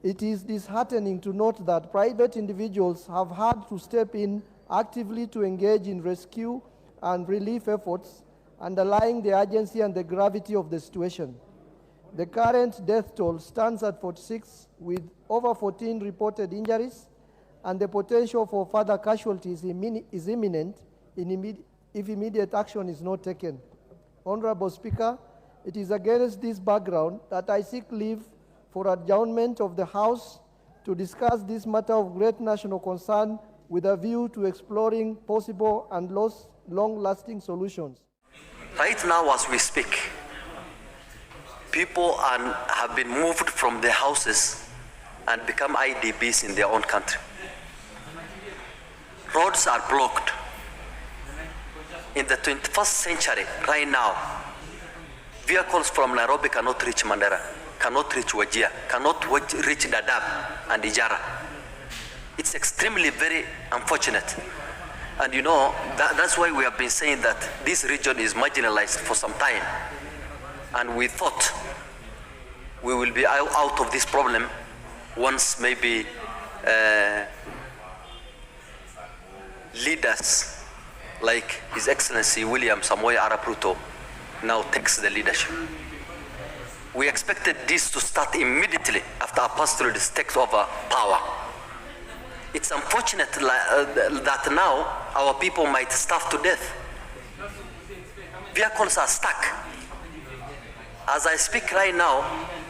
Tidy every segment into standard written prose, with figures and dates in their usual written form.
It is disheartening to note that private individuals have had to step in actively to engage in rescue and relief efforts, underlying the urgency and the gravity of the situation. The current death toll stands at 46, with over 14 reported injuries, and the potential for further casualties is imminent if immediate action is not taken. Honorable Speaker, it is against this background that I seek leave for adjournment of the House to discuss this matter of great national concern with a view to exploring possible and long-lasting solutions. Right now, as we speak, people have been moved from their houses and become IDPs in their own country. Roads are blocked. In the 21st century, right now, vehicles from Nairobi cannot reach Mandera, cannot reach Wajir, cannot reach Dadaab and Ijara. It's extremely very unfortunate. And you know, that's why we have been saying that this region is marginalized for some time. And we thought we will be out of this problem once maybe leaders like His Excellency William Samoei Arap Ruto now takes the leadership. We expected this to start immediately after a pastoralist takes over power. It's unfortunate that now our people might starve to death. Vehicles are stuck. As I speak right now,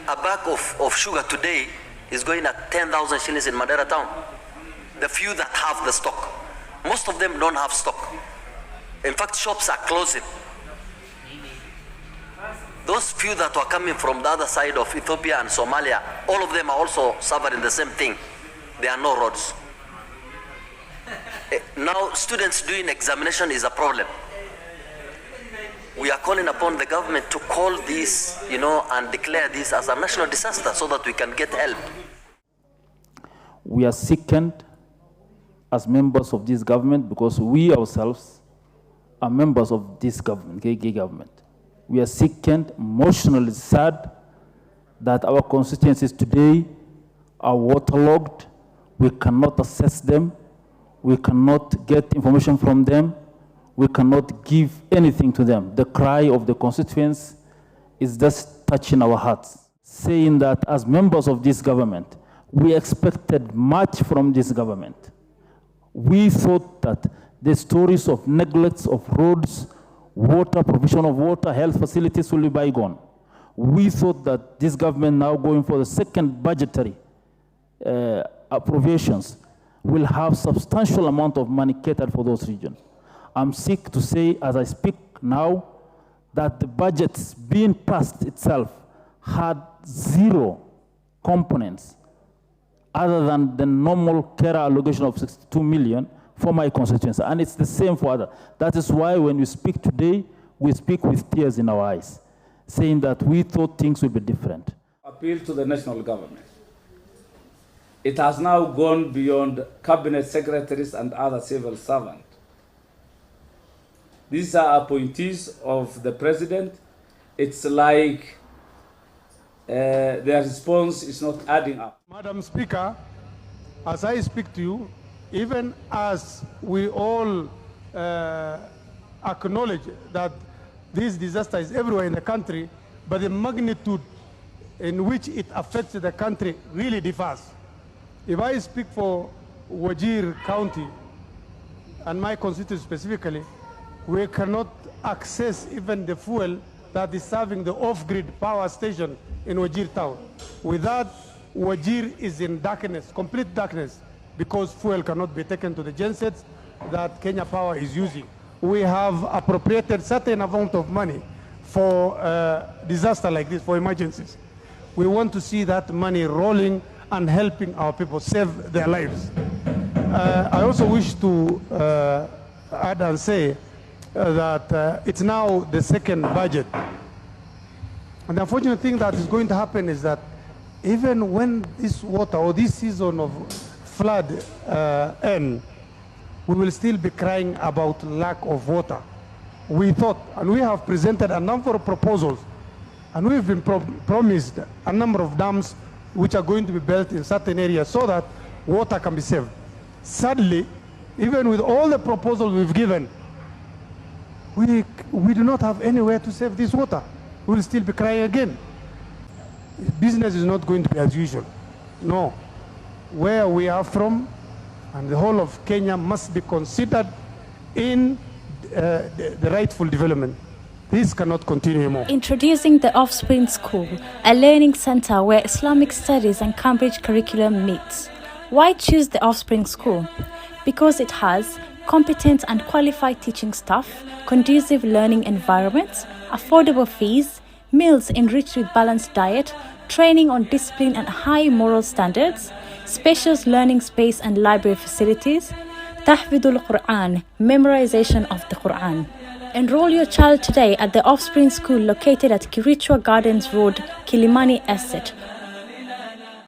a bag of sugar today is going at 10,000 shillings in Mandera town. The few that have the stock. Most of them don't have stock. In fact, shops are closing. Those few that were coming from the other side of Ethiopia and Somalia, all of them are also suffering the same thing. There are no roads. Now, students doing examination is a problem. We are calling upon the government to call this, and declare this as a national disaster so that we can get help. We are sickened as members of this government because we ourselves are members of this government, KK government. We are sickened, emotionally sad that our constituencies today are waterlogged. We cannot assess them. We cannot get information from them. We cannot give anything to them. The cry of the constituents is just touching our hearts, saying that as members of this government, we expected much from this government. We thought that the stories of neglects of roads, water, provision of water, health facilities will be bygone. We thought that this government now going for the second budgetary appropriations will have substantial amount of money catered for those regions. I'm sick to say, as I speak now, that the budgets being passed itself had zero components other than the normal care allocation of 62 million for my constituency, and it's the same for others. That is why when we speak today, we speak with tears in our eyes, saying that we thought things would be different. Appeal to the national government. It has now gone beyond cabinet secretaries and other civil servants. These are appointees of the president. It's like their response is not adding up. Madam Speaker, as I speak to you, even as we all acknowledge that this disaster is everywhere in the country, but the magnitude in which it affects the country really differs. If I speak for Wajir County and my constituency specifically, we cannot access even the fuel that is serving the off-grid power station in Wajir town. With that, Wajir is in darkness, complete darkness, because fuel cannot be taken to the gensets that Kenya Power is using. We have appropriated certain amount of money for disaster like this, for emergencies. We want to see that money rolling and helping our people save their lives. I also wish to add and say that it's now the second budget. And the unfortunate thing that is going to happen is that even when this water or this season of flood ends, we will still be crying about lack of water. We thought, and we have presented a number of proposals, and we've been promised a number of dams which are going to be built in certain areas so that water can be saved. Sadly, even with all the proposals we've given, we do not have anywhere to save this water. We'll still be crying again. Business is not going to be as usual. No. Where we are from and the whole of Kenya must be considered in the rightful development. This cannot continue anymore. Introducing the Offspring School, a learning center where Islamic studies and Cambridge curriculum meets. Why choose the Offspring School? Because it has competent and qualified teaching staff, conducive learning environments, affordable fees, meals enriched with balanced diet, training on discipline and high moral standards, spacious learning space and library facilities, Tahfidul Quran, memorization of the Quran. Enroll your child today at the Offspring School located at Kirichwa Gardens Road, Kilimani Estate,